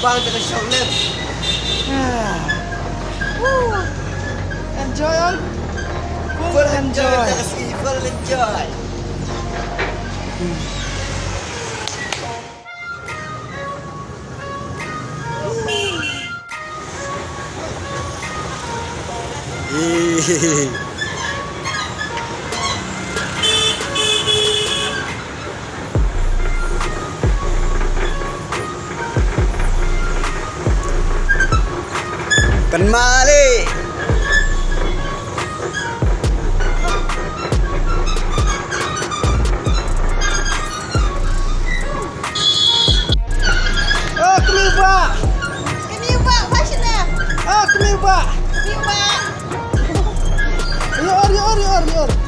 bang dengan Shaolin. Enjoy on. Full enjoy. Jangan sih, full enjoy. Penmali. Oh, come here, Pak. Come here, Pak. Fashion there. Oh, come here, Pak. Come here, Pak. Yor.